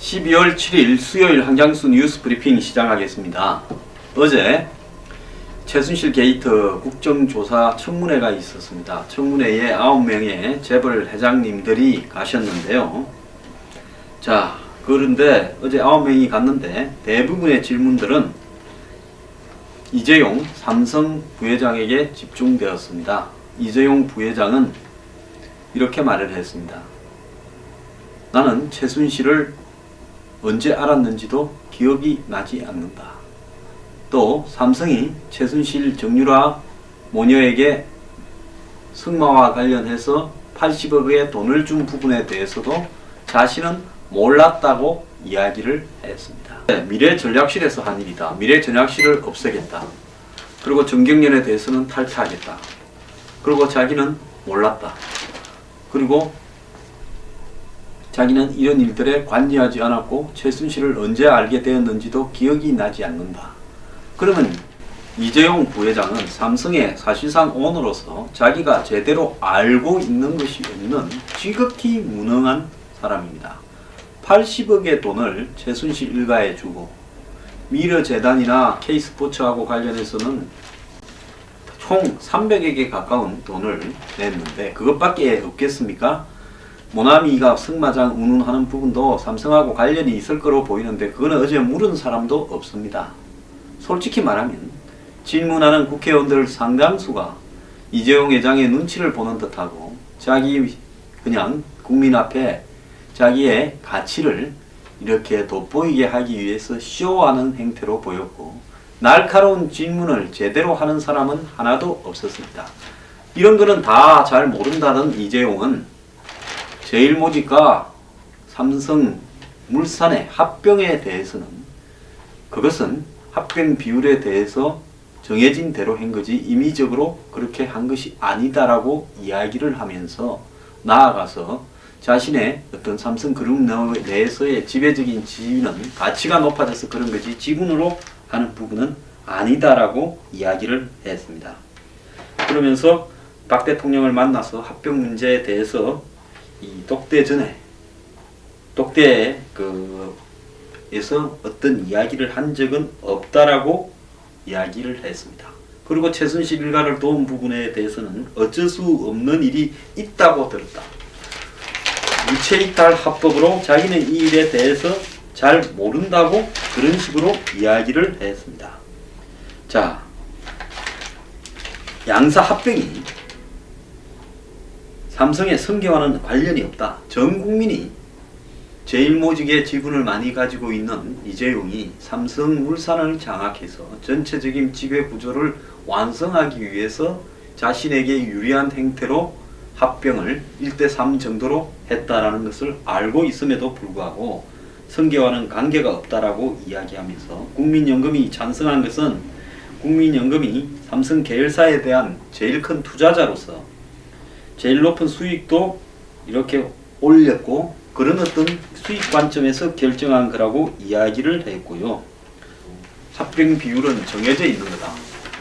12월 7일 수요일 한장수 뉴스 브리핑 시작하겠습니다. 어제 최순실 게이트 국정조사 청문회가 있었습니다. 청문회에 9명의 재벌 회장님들이 가셨는데요. 자, 그런데 어제 9명이 갔는데 대부분의 질문들은 이재용 삼성 부회장에게 집중되었습니다. 이재용 부회장은 이렇게 말을 했습니다. 나는 최순실을 언제 알았는지도 기억이 나지 않는다. 또 삼성이 최순실 정유라 모녀에게 승마와 관련해서 80억의 돈을 준 부분에 대해서도 자신은 몰랐다고 이야기를 했습니다. 미래전략실에서 한 일이다. 미래전략실을 없애겠다. 그리고 정경련에 대해서는 탈퇴하겠다. 그리고 자기는 몰랐다. 그리고 자기는 이런 일들에 관여하지 않았고 최순실을 언제 알게 되었는지도 기억이 나지 않는다. 그러면 이재용 부회장은 삼성의 사실상 오너로서 자기가 제대로 알고 있는 것이 없는 지극히 무능한 사람입니다. 80억의 돈을 최순실 일가에 주고 미르재단이나 K스포츠하고 관련해서는 총 300억에 가까운 돈을 냈는데 그것밖에 없겠습니까? 모나미가 승마장 운운하는 부분도 삼성하고 관련이 있을 거로 보이는데 그거는 어제 물은 사람도 없습니다. 솔직히 말하면 질문하는 국회의원들 상당수가 이재용 회장의 눈치를 보는 듯하고 자기 그냥 국민 앞에 자기의 가치를 이렇게 돋보이게 하기 위해서 쇼하는 행태로 보였고 날카로운 질문을 제대로 하는 사람은 하나도 없었습니다. 이런 거는 다 잘 모른다는 이재용은 제일모직과 삼성물산의 합병에 대해서는 그것은 합병 비율에 대해서 정해진 대로 한 거지 임의적으로 그렇게 한 것이 아니다라고 이야기를 하면서 나아가서 자신의 어떤 삼성그룹 내에서의 지배적인 지위는 가치가 높아져서 그런 거지 지분으로 하는 부분은 아니다라고 이야기를 했습니다. 그러면서 박 대통령을 만나서 합병 문제에 대해서 이 독대전에 독대에서 어떤 이야기를 한 적은 없다라고 이야기를 했습니다. 그리고 최순실 일가를 도운 부분에 대해서는 어쩔 수 없는 일이 있다고 들었다. 유체이탈 합법으로 자기는 이 일에 대해서 잘 모른다고 그런 식으로 이야기를 했습니다. 자, 양사 합병이 삼성의 승계와는 관련이 없다. 전 국민이 제일모직의 지분을 많이 가지고 있는 이재용이 삼성물산을 장악해서 전체적인 지배구조를 완성하기 위해서 자신에게 유리한 행태로 합병을 1대3 정도로 했다라는 것을 알고 있음에도 불구하고 승계와는 관계가 없다라고 이야기하면서 국민연금이 찬성한 것은 국민연금이 삼성 계열사에 대한 제일 큰 투자자로서 제일 높은 수익도 이렇게 올렸고 그런 어떤 수익 관점에서 결정한 거라고 이야기를 했고요. 합병 비율은 정해져 있는 거다.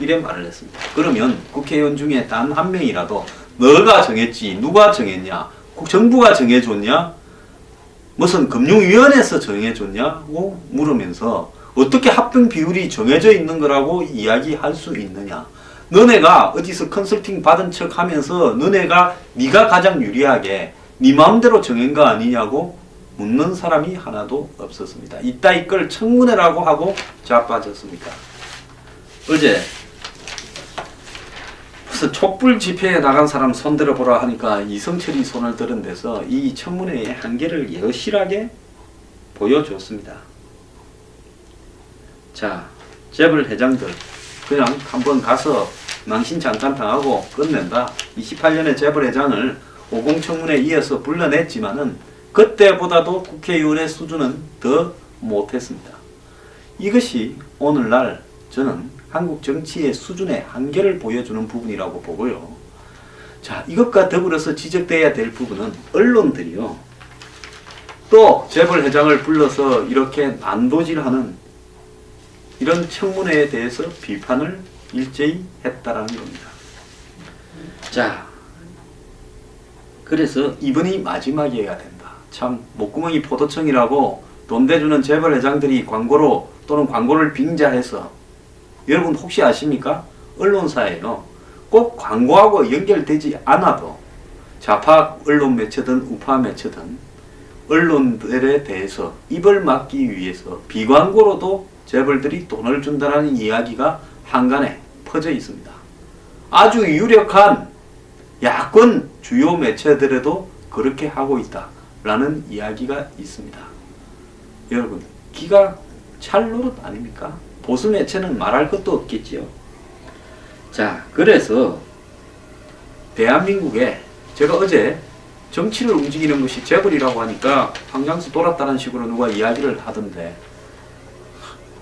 이래 말을 했습니다. 그러면 국회의원 중에 단 한 명이라도 너가 정했지 누가 정했냐? 정부가 정해줬냐? 무슨 금융위원회에서 정해줬냐고 물으면서 어떻게 합병 비율이 정해져 있는 거라고 이야기할 수 있느냐? 너네가 어디서 컨설팅 받은 척 하면서 너네가 네가 가장 유리하게 네 마음대로 정한 거 아니냐고 묻는 사람이 하나도 없었습니다. 이따위 걸 청문회라고 하고 자빠졌습니까? 어제 무슨 촛불 집회에 나간 사람 손들어 보라 하니까 이성철이 손을 들은 데서 이 청문회의 한계를 여실하게 보여줬습니다. 자, 재벌 회장들 그냥 한번 가서 망신 잠깐 당하고 끝낸다. 28년의 재벌 회장을 50 청문회에 이어서 불러냈지만은 그때보다도 국회의원의 수준은 더 못했습니다. 이것이 오늘날 저는 한국 정치의 수준의 한계를 보여주는 부분이라고 보고요. 자, 이것과 더불어서 지적돼야 될 부분은 언론들이요. 또 재벌 회장을 불러서 이렇게 난도질하는 이런 청문회에 대해서 비판을 일제히 했다라는 겁니다. 자, 그래서 이번이 마지막이어야 된다. 참 목구멍이 포도청이라고 돈 대주는 재벌 회장들이 광고로 또는 광고를 빙자해서 여러분 혹시 아십니까? 언론사예요. 꼭 광고하고 연결되지 않아도 좌파 언론 매체든 우파 매체든 언론들에 대해서 입을 막기 위해서 비광고로도 재벌들이 돈을 준다는 이야기가 한간에 퍼져 있습니다. 아주 유력한 야권 주요 매체들에도 그렇게 하고 있다라는 이야기가 있습니다. 여러분, 기가 찰 노릇 아닙니까? 보수 매체는 말할 것도 없겠지요. 자, 그래서 대한민국에 제가 어제 정치를 움직이는 것이 재벌이라고 하니까 황장수 돌았다는 식으로 누가 이야기를 하던데,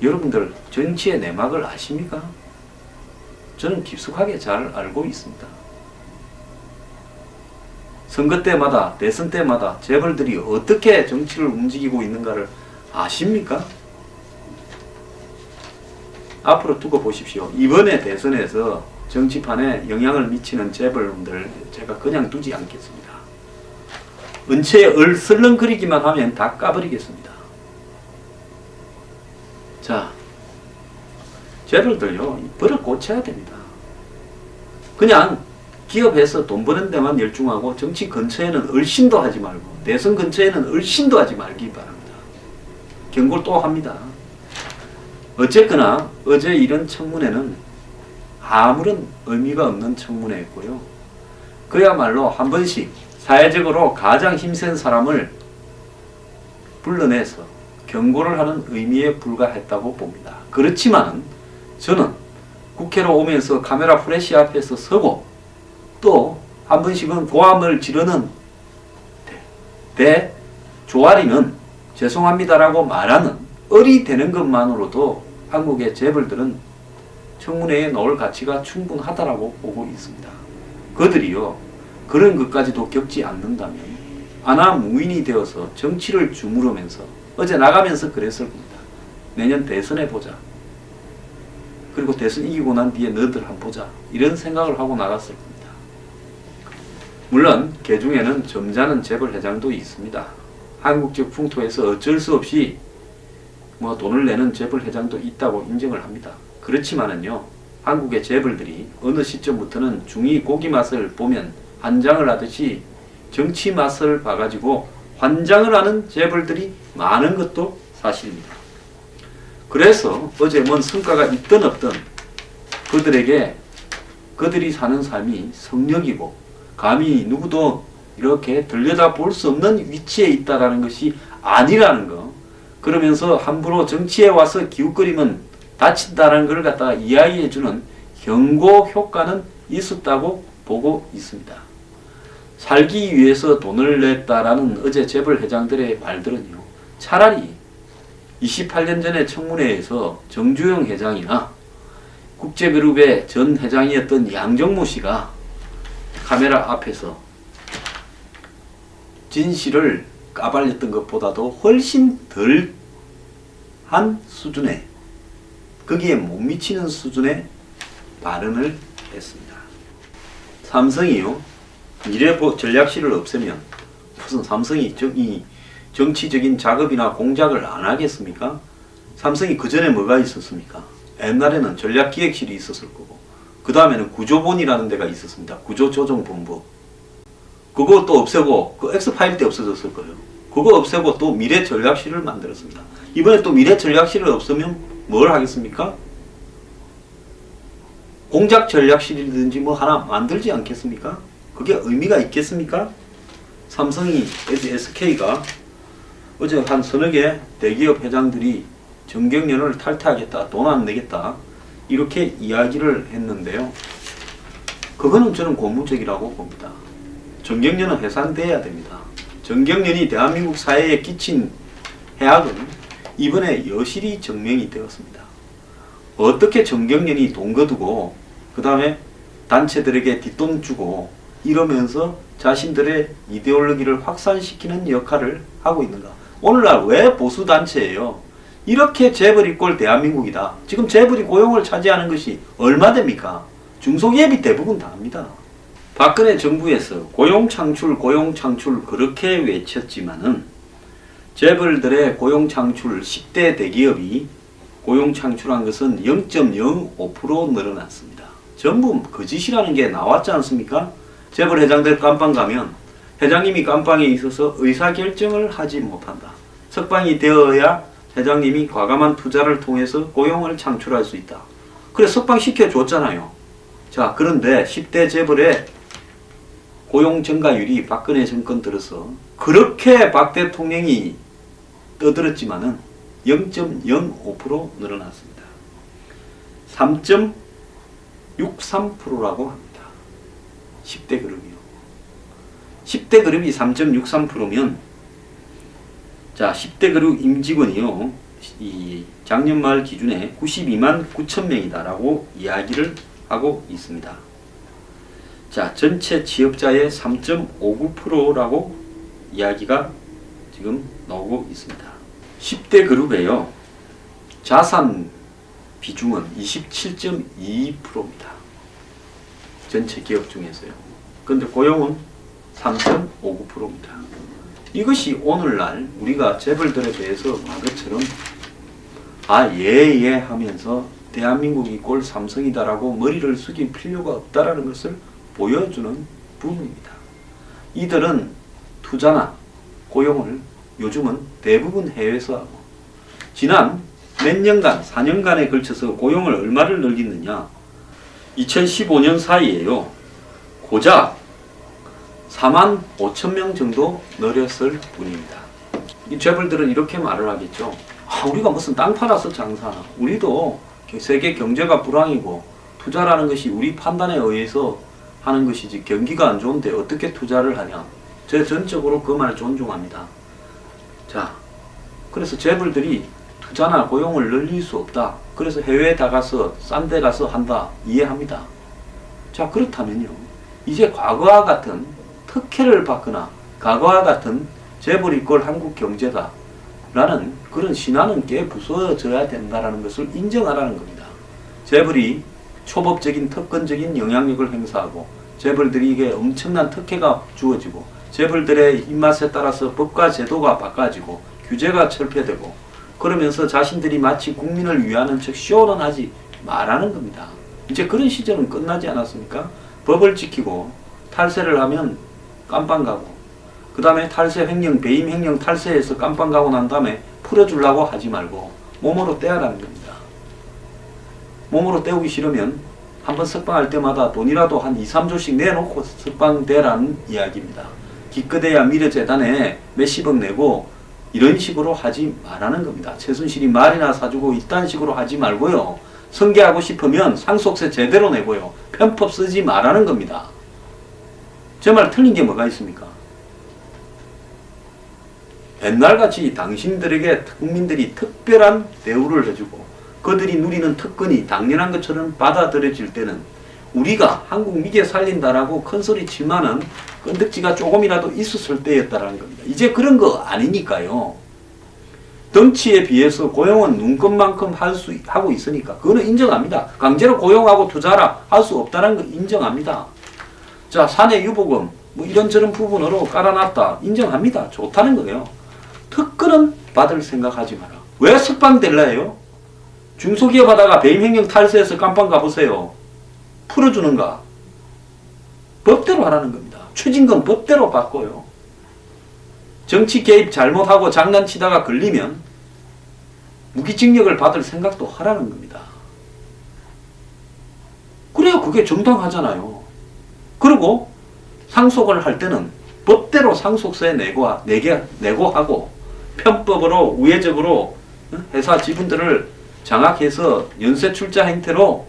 여러분들 정치의 내막을 아십니까? 저는 깊숙하게 잘 알고 있습니다. 선거 때마다, 대선 때마다 재벌들이 어떻게 정치를 움직이고 있는가를 아십니까? 앞으로 두고 보십시오. 이번에 대선에서 정치판에 영향을 미치는 재벌분들 제가 그냥 두지 않겠습니다. 은채에 설렁거리기만 하면 다 까버리겠습니다. 자, 재벌들요, 버릇 고쳐야 됩니다. 그냥 기업에서 돈 버는 데만 열중하고 정치 근처에는 얼씬도 하지 말고 대선 근처에는 얼씬도 하지 말기 바랍니다. 경고를 또 합니다. 어쨌거나 어제 이런 청문회는 아무런 의미가 없는 청문회였고요. 그야말로 한 번씩 사회적으로 가장 힘센 사람을 불러내서 경고를 하는 의미에 불과했다고 봅니다. 그렇지만 저는 국회로 오면서 카메라 프레시 앞에서 서고 또 한 번씩은 고함을 지르는 조아리는 죄송합니다라고 말하는 얼이 되는 것만으로도 한국의 재벌들은 청문회에 나올 가치가 충분하다라고 보고 있습니다. 그들이요, 그런 것까지도 겪지 않는다면 아나무인이 되어서 정치를 주무르면서 어제 나가면서 그랬을 겁니다. 내년 대선에 보자. 그리고 대선 이기고 난 뒤에 너희들 한번 보자. 이런 생각을 하고 나갔을 겁니다. 물론 그 중에는 점잖은 재벌 회장도 있습니다. 한국적 풍토에서 어쩔 수 없이 돈을 내는 재벌 회장도 있다고 인정을 합니다. 그렇지만은요, 한국의 재벌들이 어느 시점부터는 중이 고기 맛을 보면 환장을 하듯이 정치 맛을 봐가지고 환장을 하는 재벌들이 많은 것도 사실입니다. 그래서 어제 뭔 성과가 있든 없든 그들에게 그들이 사는 삶이 성역이고 감히 누구도 이렇게 들여다 볼 수 없는 위치에 있다라는 것이 아니라는 거, 그러면서 함부로 정치에 와서 기웃거리면 다친다는 걸 갖다가 이야기해주는 경고 효과는 있었다고 보고 있습니다. 살기 위해서 돈을 냈다라는 어제 재벌 회장들의 말들은요, 차라리 28년 전에 청문회에서 정주영 회장이나 국제그룹의 전 회장이었던 양정모 씨가 카메라 앞에서 진실을 까발렸던 것보다도 훨씬 덜한 수준의, 거기에 못 미치는 수준의 발언을 했습니다. 삼성이요, 미래 전략실을 없애면 무슨 삼성이 정치적인 작업이나 공작을 안 하겠습니까? 삼성이 그 전에 뭐가 있었습니까? 옛날에는 전략기획실이 있었을 거고, 그 다음에는 구조본이라는 데가 있었습니다. 구조조정본부. 그거 또 없애고, 그 엑스파일 때 없어졌을 거예요. 그거 없애고 또 미래전략실을 만들었습니다. 이번에 또 미래전략실을 없으면 뭘 하겠습니까? 공작전략실이든지 뭐 하나 만들지 않겠습니까? 그게 의미가 있겠습니까? 삼성이, SK가 어제 한 서너 개 대기업 회장들이 정경련을 탈퇴하겠다, 돈 안 내겠다, 이렇게 이야기를 했는데요. 그거는 저는 고무적이라고 봅니다. 정경련은 해산돼야 됩니다. 정경련이 대한민국 사회에 끼친 해악은 이번에 여실히 증명이 되었습니다. 어떻게 정경련이 돈 거두고 그 다음에 단체들에게 뒷돈 주고 이러면서 자신들의 이데올로기를 확산시키는 역할을 하고 있는가. 오늘날 왜 보수단체예요? 이렇게 재벌이 꼴 대한민국이다. 지금 재벌이 고용을 차지하는 것이 얼마 됩니까? 중소기업이 대부분 다 합니다. 박근혜 정부에서 고용창출 그렇게 외쳤지만은 재벌들의 고용 창출 10대 대기업이 고용 창출한 것은 0.05% 늘어났습니다. 전부 거짓이라는 게 나왔지 않습니까? 재벌 회장들 깜빵 가면 회장님이 깜빵에 있어서 의사결정을 하지 못한다. 석방이 되어야 회장님이 과감한 투자를 통해서 고용을 창출할 수 있다. 그래 석방시켜 줬잖아요. 자, 그런데 10대 재벌의 고용 증가율이 박근혜 정권 들어서 그렇게 박 대통령이 떠들었지만은 0.05% 늘어났습니다. 3.63%라고 합니다. 10대 그룹이요. 10대 그룹이 3.63%면 자, 10대 그룹 임직원이요. 이 작년 말 기준에 92만 9천 명이다라고 이야기를 하고 있습니다. 자, 전체 취업자의 3.59%라고 이야기가 지금 나오고 있습니다. 10대 그룹에요. 자산 비중은 27.2%입니다. 전체 기업 중에서요. 근데 고용은 3.59%입니다. 이것이 오늘날 우리가 재벌들에 대해서 과거처럼 예 하면서 대한민국이 꼴 삼성이다라고 머리를 숙일 필요가 없다라는 것을 보여주는 부분입니다. 이들은 투자나 고용을 요즘은 대부분 해외에서 하고 지난 몇 년간 4년간에 걸쳐서 고용을 얼마를 늘리느냐 2015년 사이에요. 고작 4만 5천 명 정도 늘렸을 뿐입니다. 이 재벌들은 이렇게 말을 하겠죠. 우리가 무슨 땅 팔아서 장사하나. 우리도 세계 경제가 불황이고 투자라는 것이 우리 판단에 의해서 하는 것이지 경기가 안 좋은데 어떻게 투자를 하냐. 저 전적으로 그 말 존중합니다. 자, 그래서 재벌들이 투자나 고용을 늘릴 수 없다. 그래서 해외에 다 가서 싼 데 가서 한다. 이해합니다. 자, 그렇다면요. 이제 과거와 같은 특혜를 받거나 과거와 같은 재벌이 꼴 한국 경제다. 라는 그런 신화는 깨 부서져야 된다는 것을 인정하라는 겁니다. 재벌이 초법적인 특권적인 영향력을 행사하고 재벌들에게 엄청난 특혜가 주어지고 재벌들의 입맛에 따라서 법과 제도가 바꿔지고 규제가 철폐되고 그러면서 자신들이 마치 국민을 위하는 척 쇼는 하지 말라는 겁니다. 이제 그런 시절은 끝나지 않았습니까? 법을 지키고 탈세를 하면 깜빵 가고 그 다음에 탈세 횡령, 배임 횡령 탈세해서 깜빵 가고 난 다음에 풀어주려고 하지 말고 몸으로 떼어라는 겁니다. 몸으로 떼우기 싫으면 한번 석방할 때마다 돈이라도 한 2, 3조씩 내놓고 석방되라는 이야기입니다. 기껏해야 미래재단에 몇십억 내고 이런 식으로 하지 말라는 겁니다. 최순실이 말이나 사주고 이딴 식으로 하지 말고요. 승계하고 싶으면 상속세 제대로 내고요. 편법 쓰지 말라는 겁니다. 제 말 틀린 게 뭐가 있습니까? 옛날같이 당신들에게 국민들이 특별한 대우를 해주고 그들이 누리는 특권이 당연한 것처럼 받아들여질 때는 우리가 한국 미개 살린다라고 큰소리 치면은 건덕지가 조금이라도 있었을 때였다라는 겁니다. 이제 그런 거 아니니까요. 덩치에 비해서 고용은 눈금만큼 하고 있으니까 그거는 인정합니다. 강제로 고용하고 투자라 할 수 없다는 거 인정합니다. 자, 사내 유보금 뭐 이런저런 부분으로 깔아놨다 인정합니다. 좋다는 거예요. 특권은 받을 생각하지 마라. 왜 석방될라 해요? 중소기업 하다가 배임횡령 탈세해서 깜빵 가보세요. 풀어주는가? 법대로 하라는 겁니다. 추징금 법대로 받고요. 정치 개입 잘못하고 장난치다가 걸리면 무기징역을 받을 생각도 하라는 겁니다. 그래요. 그게 정당하잖아요. 그리고 상속을 할 때는 법대로 상속세 내고 하고 편법으로 우회적으로 회사 지분들을 장악해서 연쇄 출자 행태로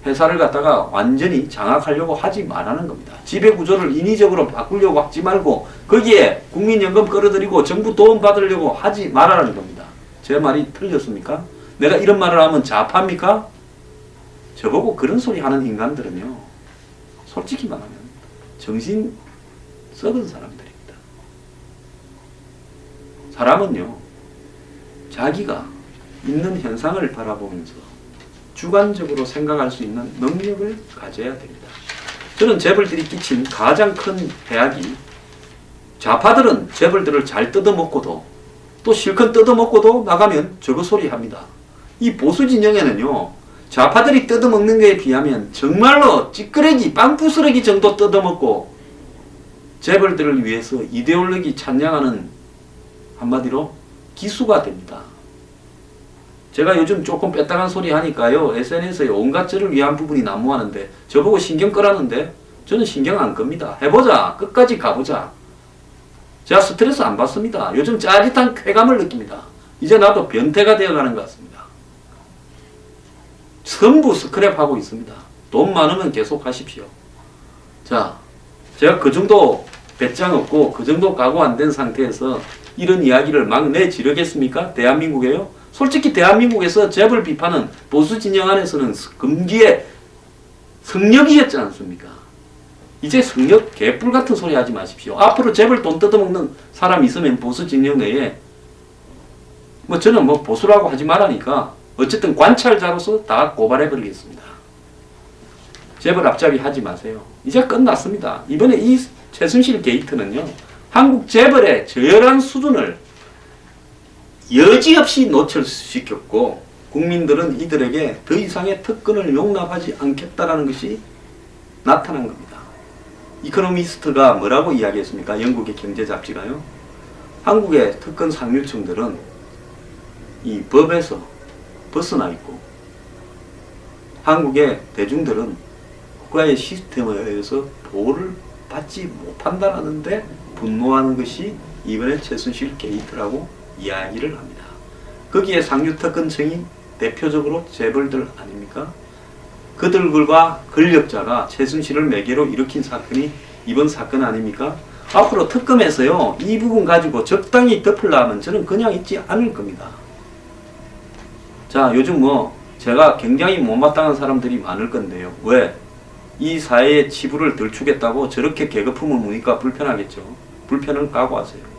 회사를 갖다가 완전히 장악하려고 하지 말라는 겁니다. 지배구조를 인위적으로 바꾸려고 하지 말고 거기에 국민연금 끌어들이고 정부 도움 받으려고 하지 말라는 겁니다. 제 말이 틀렸습니까? 내가 이런 말을 하면 좌파입니까? 저보고 그런 소리 하는 인간들은요. 솔직히 말하면 정신 썩은 사람들입니다. 사람은요. 자기가 있는 현상을 바라보면서 주관적으로 생각할 수 있는 능력을 가져야 됩니다. 저는 재벌들이 끼친 가장 큰 해악이 좌파들은 재벌들을 잘 뜯어먹고도 또 실컷 뜯어먹고도 나가면 저거 소리 합니다. 이 보수 진영에는요, 좌파들이 뜯어먹는 것에 비하면 정말로 찌끄레기, 빵부스러기 정도 뜯어먹고 재벌들을 위해서 이데올로기 찬양하는 한마디로 기수가 됩니다. 제가 요즘 조금 뺐다간 소리 하니까요, SNS에 온갖 저를 위한 부분이 난무하는데 저보고 신경 끄라는데 저는 신경 안 겁니다. 해보자. 끝까지 가보자. 제가 스트레스 안 받습니다. 요즘 짜릿한 쾌감을 느낍니다. 이제 나도 변태가 되어가는 것 같습니다. 전부 스크랩하고 있습니다. 돈 많으면 계속 하십시오. 자, 제가 그 정도 배짱 없고 그 정도 각오 안 된 상태에서 이런 이야기를 막 내지르겠습니까? 대한민국에요? 솔직히 대한민국에서 재벌 비판은 보수 진영 안에서는 금기의 성역이었지 않습니까? 이제 성역 개뿔 같은 소리 하지 마십시오. 앞으로 재벌 돈 뜯어먹는 사람 있으면 보수 진영 내에 뭐 저는 뭐 보수라고 하지 말라니까 어쨌든 관찰자로서 다 고발해버리겠습니다. 재벌 앞잡이 하지 마세요. 이제 끝났습니다. 이번에 이 최순실 게이트는요, 한국 재벌의 저열한 수준을 여지없이 노출시켰고 국민들은 이들에게 더 이상의 특권을 용납하지 않겠다라는 것이 나타난 겁니다. 이코노미스트가 뭐라고 이야기했습니까? 영국의 경제 잡지가요. 한국의 특권 상류층들은 이 법에서 벗어나 있고 한국의 대중들은 국가의 시스템에 의해서 보호를 받지 못한다는데 분노하는 것이 이번에 최순실 게이트라고 이야기를 합니다. 거기에 상류특권층이 대표적으로 재벌들 아닙니까? 그들과 권력자가 최순실을 매개로 일으킨 사건이 이번 사건 아닙니까? 앞으로 특검에서요, 이 부분 가지고 적당히 덮으려면 저는 그냥 있지 않을 겁니다. 자, 요즘 뭐 제가 굉장히 못마땅한 사람들이 많을 건데요. 왜? 이 사회의 치부를 덜 추겠다고 저렇게 계급품을 무니까 불편하겠죠. 불편을 각오하세요.